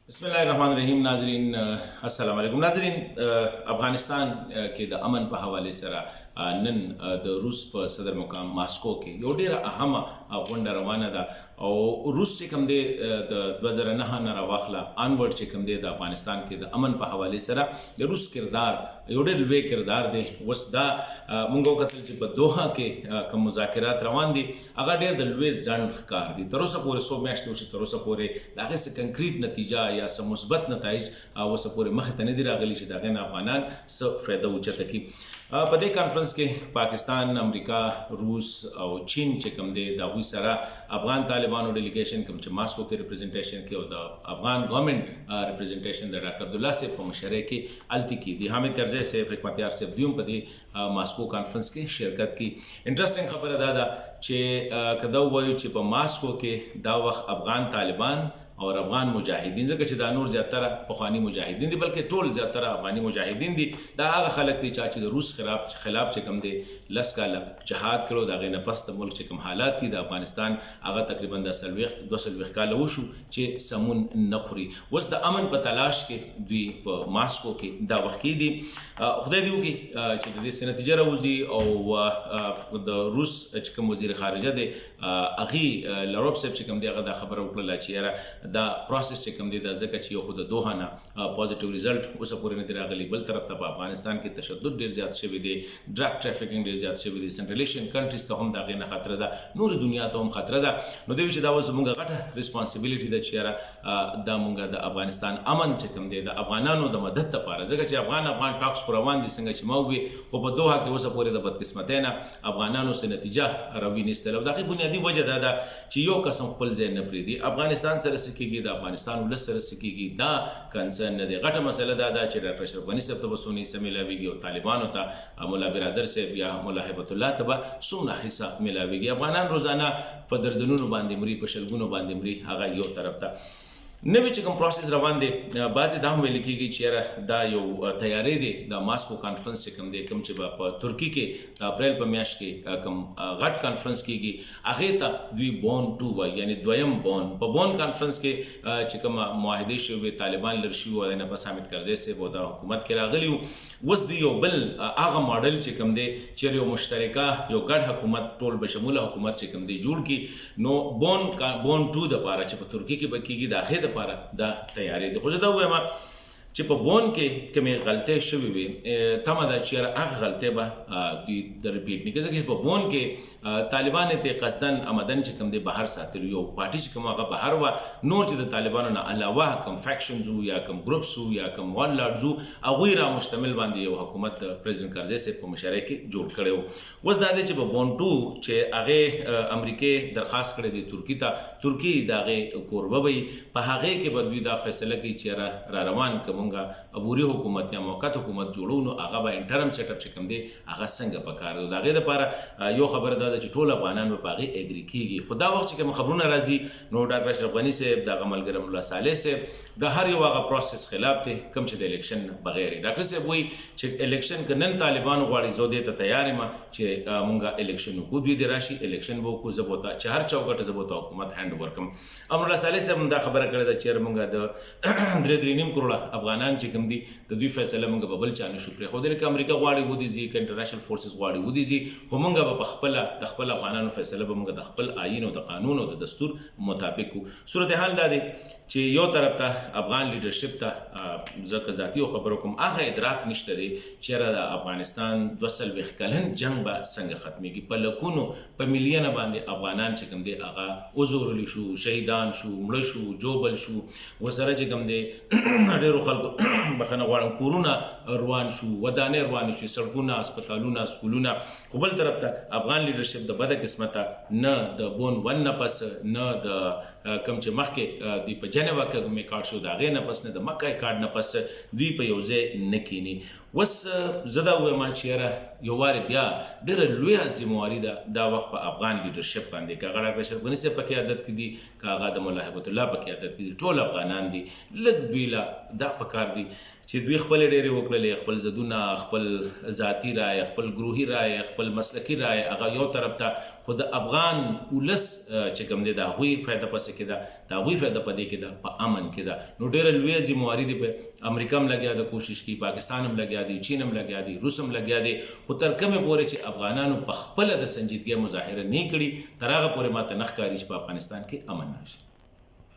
बिस्मिल्लाहिर्रहमानिर्रहीम नाजरीन अस्सलाम वालेकुम नाजरीन अफगानिस्तान के द अमन په حواله سره نن د روس په صدر مقام ماسکو کې یو ډیره اهمه غونډه روانه ده او روس چې کوم دی د 2009 نه راواخله انورډ چې کوم دی د افغانستان کې د امن په حواله سره د روس کردار یو ډېر لوی کردار دی. اوس دا مونږ وکتل چې په دوحه کې کوم مذاکرات روان دي هغه ډېر د لوی ځنډ ښکار دي. تر اوسه پورې 100 میاشتې وشي، تر اوسه پورې د هغې څه کنکریټ نتیجه یا څه مثبت نتایج اوسه پورې مخې ته نه دي راغلي چې د هغې نه افغانان څه فایده اوچته کړي. په دې کانفرنس کې پاکستان، امریکا، روس او چین چې کوم دی د هغوی سره افغان طالبانو ډیلیګیشن کوم چې ماسکو کې ریپرزنټیشن کې او د افغان ګورنمنټ ریپرزنټیشن د ډاکټر عبدالله صاحب په مشرۍ کې هلته کې دي. حامد کرزی صاحب، حکمت یار صاحب دوی هم په دې ماسکو کانفرنس کې شرکت کی. انټرسټینګ خبره دا ده چې که دا ووایو چې په ماسکو کې دا وخت افغان طالبان او افغان مجاهدین، ځکه چې دا نور زیاتره پخواني مجاهدین دي بلکې ټول زیاتره افغاني مجاهدین دي، دا هغه خلک دي چې د روس خلاف چې کوم دی 10 کاله جهاد کړو. د هغې نه پس د ملک چې کوم حالات دي د افغانستان هغه تقریبا د 240 کاله وشو چې سمون نه خوري. اوس د امن په تلاش کې دوی په ماسکو کې دا وخت کې دي. خدای دې وکړي چې د دې څه نتیجه راوځي او د روس چې کوم وزیر خارجه دی هغې لاروف صاحب چې کوم دی هغه دا خبره وکړله چې یاره دا پروسس چې کوم دی دا ځکه چې یو خو د دوحه نه پازیټیو ریزلټ اوسه پورې نه دی راغلی، بل طرف ته په افغانستان کې تشدد ډېر زیات شوی دی، ډرګ ټرافیکینګ ډېر زیات شوی دی، سنټرل ایشین کنټریز ته هم د هغې نه خطره ده، نورې دنیا ته هم خطره ده. نو دوی چې دا اوس زموږ غټه ریسپانسبیلیټي ده چې یاره دا مونږ د افغانستان امن چې کوم دی د افغانانو د مدد لپاره، ځکه چې افغان ټاکس خو روان دي څنګه چې ما ووي، خو په دوحه کې اوسه پورې د بدقسمتۍ نه افغانانو څه نتیجه راوینېستله. او د هغې بنیادي وجه دا ده چې یو قسم خپل ځای نه پرېږدي. افغانستان سره څه کېږي، د افغانستان ولس سره څه کېږي، دا کنسرن نه دی. غټه مسله دا ده چې ډاکټر اشرف غني صاحب ته به څومره حصه میلاویږي او طالبانو ته ملا برادر صاحب یا ملا هیبت الله ته به څومره حصه میلاویږي. افغانان روزانه په درجنونو باندې مري، په شلګونو باندې مري، هغه یو طرف ته. نوی چې کوم پروسس روان دی، بعضې دا هم ویل کېږي چې یاره دا یو تیاری دی د ماسکو کانفرنس چې کوم دی، کوم چې به په ترکي کې د اپریل په میاشت کې کوم غټ کانفرنس کېږي هغې ته دوی بون 2 وایي، یعنې دویم بون. په بون کانفرنس کې چې کومه معاهدې شوې طالبان لر شوي وو، نه پس حامد کرزی صاحب او د حکومت کې راغلي وو. اوس دوی یو بل هغه ماډل چې کوم دی چې یو مشترکه یو ګډ حکومت ټول بشموله حکومت چې کوم دی جوړ کړي. نو بون 2 دپاره چې په ترکي کې به کېږي د هغې دپاره دا تیاری دی. خو زه دا ووایم چې په بون کې کومې غلطۍ شوې وي، تمه ده چې هغه غلطۍ به دوی د ریپیټ نه کړي، ځکه چې په بون کې طالبان ته قصدن آمدن چې کوم دی بهر ساتلو، یو پارټي چې کوم هغه بهر وه، نور چې د طالبانو نه علاوه کوم فیکشنز وو یا کوم ګروپس وو یا کوم وان لاډز وو هغوی را مشتمل باندې یو حکومت د پرزیدنت کرزی صاحب په مشرۍ کې جوړ کړی و. اوس دا دی چې په بون 2 چې هغې امریکې درخواست کړی دی ترکي ته، ترکي د هغې کوربه به وي، په هغې کې به دوی دا فیصله کوي چې را روان که عبوري حکومت یا موقت حکومت جوړو نو هغه به انټرم سیټ اپ چې کوم دی هغه څنګه پکار دی. د هغې دپاره یو خبره دا ده چې ټول افغانان به په هغې اګري کېږي. خو دا وخت چې کوم خبرونه راځي نو ډاکټر اشرف غني صاحب، د هغه ملګری الله صالح صاحب، د هر یو هغه پروسس خلاف دی کوم چې د الیکشن بغیر. ډاکټر صاحب وایي چې الیکشن که نن طالبان غواړي زه دې ته تیار یم چې مونږ الیکشن وکړو، دوی دې راشي الیکشن به وکړو، زه به ورته چې هر چوکټ زه به ورته حکومت هینډ اوور کړم. امرالله صالح صاحب هم دا خبره کړې ده چې مونږ د 3.5 کروړه افغانان چې کوم دي د دوی فیصله مونږ به بل چا نه شو پرېښودلی. که امریکا غواړي ودیځي، که انټرنیشنل فورسز غواړي ودیځي، خو مونږ به په خپله د خپل افغانانو فیصله به مونږ د خپل آیین او د قانون او د دستور مطابق وو. صورتحال دا دی چې یو طرف ته افغان لیډرشپ ته زه که ذاتي خبرو کوم هغه ادراک نشته دی چې یاره د افغانستان 240 کلن جنګ به څنګه ختمیږي. په لکونو په میلیونه باندې افغانان چې کوم دی هغه وځورلی شو، شهیدان شو، مړه شو، جوبل شو، ورسره چې کوم دی ډېرو خلکو بخښنه غواړم کورونه روان شو، ودانۍ روانې شوې، سړکونه، هسپتالونه، سکولونه. خو بل طرف ته افغان لیډرشپ د بده قسمته نه د بون 1 نه پس، نه د کوم چې مخکې دوی په جنیوا کې کومې کارډ شو د هغې نه پس، نه د مکه کارډ نه پس دوی په یو ځای نه کښېني. اوس زه دا ووایم چې یاره یو وارې بیا ډېره لویه ذمواري ده دا وخت په افغان لیډرشپ باندې که هغه ډاکټر اشرف غني صاحب په قیادت کې دي که هغه د ملا هیبت الله په قیادت کې دي ټول افغانان دي لږ دوی له دا پکار دي چې دوی خپلې ډېرې وکړلې خپل زدونه خپل ذاتي رایه خپل ګروهي رایه خپل مسلکي رایه هغه یو طرف ته خو د افغان ولس چې کوم دی د هغوی فایده پسې کې ده د هغوی فایده په دې کې ده په امن کې ده نو ډېره لویه ذمواري دی په امریکا هم لګیا ده کوشش کوي پاکستان هم لګیا دی چین هم لګیا دی روس هم لګیا دی خو تر کومې پورې چې افغانانو په خپله د سنجیدګۍ مظاهره نه کړي تر هغه پورې ماته نه ښکاري چې په افغانستان کې امن نه شي